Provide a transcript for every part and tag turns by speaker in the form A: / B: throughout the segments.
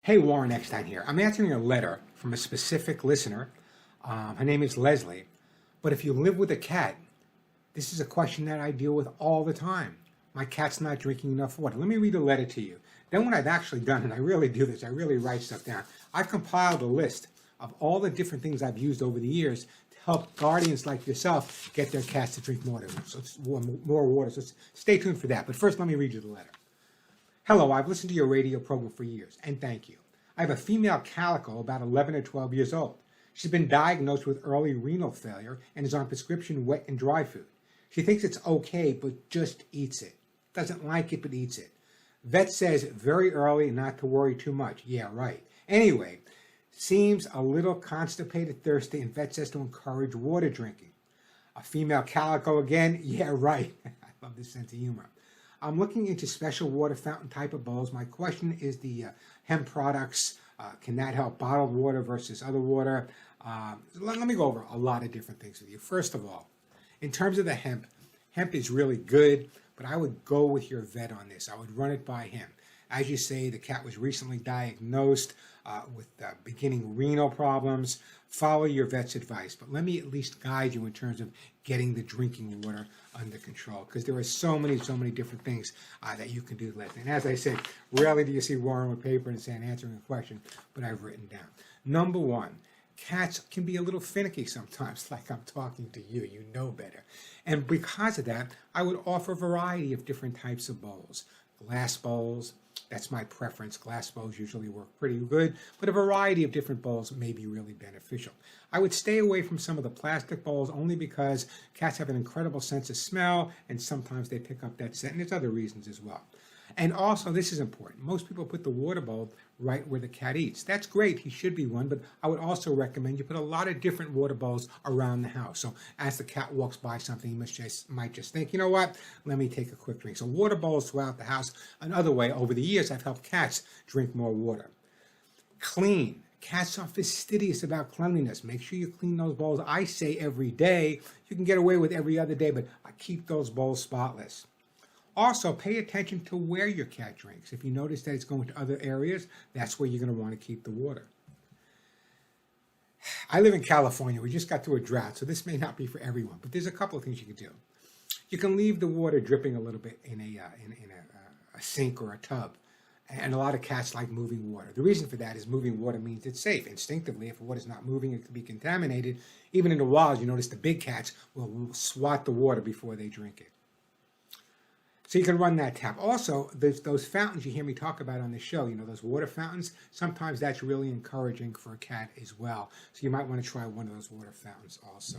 A: Hey, Warren Eckstein here. I'm answering a letter from a specific listener. Her name is Leslie. But if you live with a cat, this is a question that I deal with all the time. My cat's not drinking enough water. Let me read a letter to you. Then what I've actually done, and I really do this, I really write stuff down. I've compiled a list of all the different things I've used over the years to help guardians like yourself get their cats to drink more water. So stay tuned for that. But first, let me read you the letter. Hello, I've listened to your radio program for years, and thank you. I have a female calico about 11 or 12 years old. She's been diagnosed with early renal failure and is on prescription wet and dry food. She thinks it's okay, but just eats it. Doesn't like it, but eats it. Vet says very early not to worry too much. Yeah, right. Anyway, seems a little constipated, thirsty, and vet says to encourage water drinking. A female calico again? Yeah, right. I love this sense of humor. I'm looking into special water fountain type of bowls. My question is the hemp products. Can that help bottled water versus other water? Let me go over a lot of different things with you. First of all, in terms of the hemp is really good, but I would go with your vet on this. I would run it by him. As you say, the cat was recently diagnosed with beginning renal problems. Follow your vet's advice, but let me at least guide you in terms of getting the drinking water under control, because there are so many different things that you can do, Leslie. And as I said, rarely do you see Warren with paper and saying answering a question, but I've written down. Number one, cats can be a little finicky sometimes, like I'm talking to you. You know better. And because of that, I would offer a variety of different types of bowls. Glass bowls, that's my preference. Glass bowls usually work pretty good, but a variety of different bowls may be really beneficial. I would stay away from some of the plastic bowls only because cats have an incredible sense of smell, and sometimes they pick up that scent, and there's other reasons as well. And also, this is important. Most people put the water bowl right where the cat eats. That's great. He should be one, but I would also recommend you put a lot of different water bowls around the house. So as the cat walks by something, he might just think, you know what, let me take a quick drink. So water bowls throughout the house. Another way, over the years, I've helped cats drink more water. Clean. Cats are fastidious about cleanliness. Make sure you clean those bowls. I say every day. You can get away with every other day, but I keep those bowls spotless. Also, pay attention to where your cat drinks. If you notice that it's going to other areas, that's where you're going to want to keep the water. I live in California. We just got through a drought, so this may not be for everyone, but there's a couple of things you can do. You can leave the water dripping a little bit in a sink or a tub, and a lot of cats like moving water. The reason for that is moving water means it's safe. Instinctively, if water's not moving, it could be contaminated. Even in the wild, you notice the big cats will swat the water before they drink it. So you can run that tap. Also, those fountains you hear me talk about on the show, those water fountains, sometimes that's really encouraging for a cat as well. So you might want to try one of those water fountains also.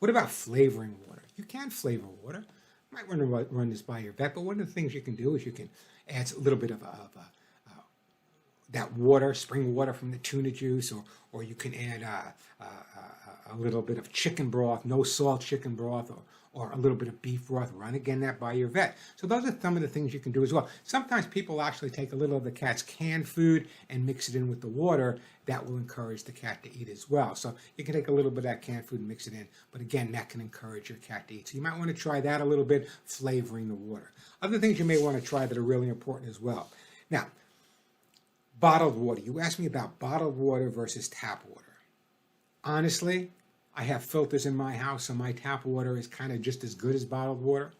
A: What about flavoring water? You can flavor water. You might want to run this by your vet, but one of the things you can do is you can add a little bit of that water, spring water from the tuna juice, or you can add a little bit of chicken broth, no salt chicken broth, or a little bit of beef broth. Run again that by your vet. So those are some of the things you can do as well. Sometimes people actually take a little of the cat's canned food and mix it in with the water. That will encourage the cat to eat as well. So you can take a little bit of that canned food and mix it in. But again, that can encourage your cat to eat. So you might want to try that a little bit, flavoring the water. Other things you may want to try that are really important as well. Now, bottled water. You asked me about bottled water versus tap water. Honestly, I have filters in my house, so my tap water is kind of just as good as bottled water.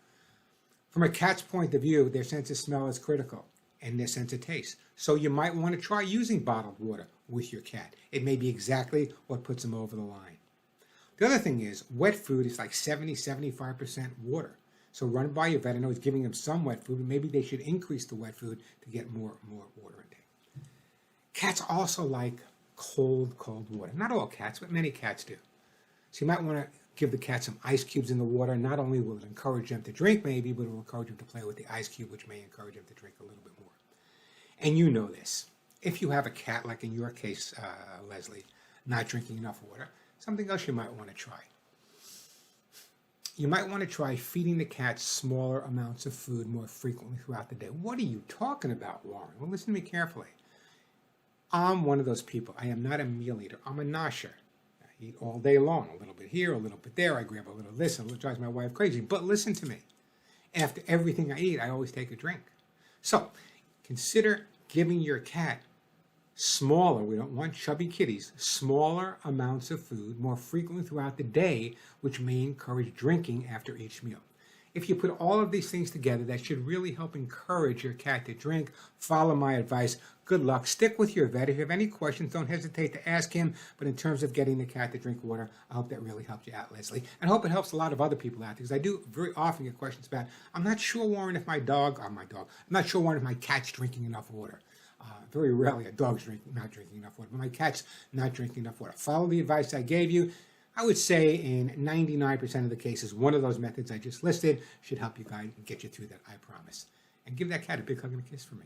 A: From a cat's point of view, their sense of smell is critical, and their sense of taste. So you might want to try using bottled water with your cat. It may be exactly what puts them over the line. The other thing is, wet food is like 70-75% water. So run by your vet. I know he's giving them some wet food, but maybe they should increase the wet food to get more water intake. Cats also like cold water. Not all cats, but many cats do. So you might want to give the cat some ice cubes in the water. Not only will it encourage them to drink maybe, but it will encourage them to play with the ice cube, which may encourage them to drink a little bit more. And you know this. If you have a cat, like in your case, Leslie, not drinking enough water, something else you might want to try. You might want to try feeding the cat smaller amounts of food more frequently throughout the day. What are you talking about, Warren? Well, listen to me carefully. I'm one of those people. I am not a meal eater. I'm a nosher. I eat all day long, a little bit here, a little bit there. I grab a little of this, and it drives my wife crazy. But listen to me. After everything I eat, I always take a drink. So consider giving your cat smaller, we don't want chubby kitties, smaller amounts of food more frequently throughout the day, which may encourage drinking after each meal. If you put all of these things together, that should really help encourage your cat to drink. Follow my advice. Good luck. Stick with your vet. If you have any questions, don't hesitate to ask him. But in terms of getting the cat to drink water, I hope that really helped you out, Leslie. And I hope it helps a lot of other people out there, because I do very often get questions about, I'm not sure, Warren, if I'm not sure, Warren, if my cat's drinking enough water. Very rarely a dog's not drinking enough water, but my cat's not drinking enough water. Follow the advice I gave you. I would say in 99% of the cases, one of those methods I just listed should help you guide and get you through that, I promise. And give that cat a big hug and a kiss for me.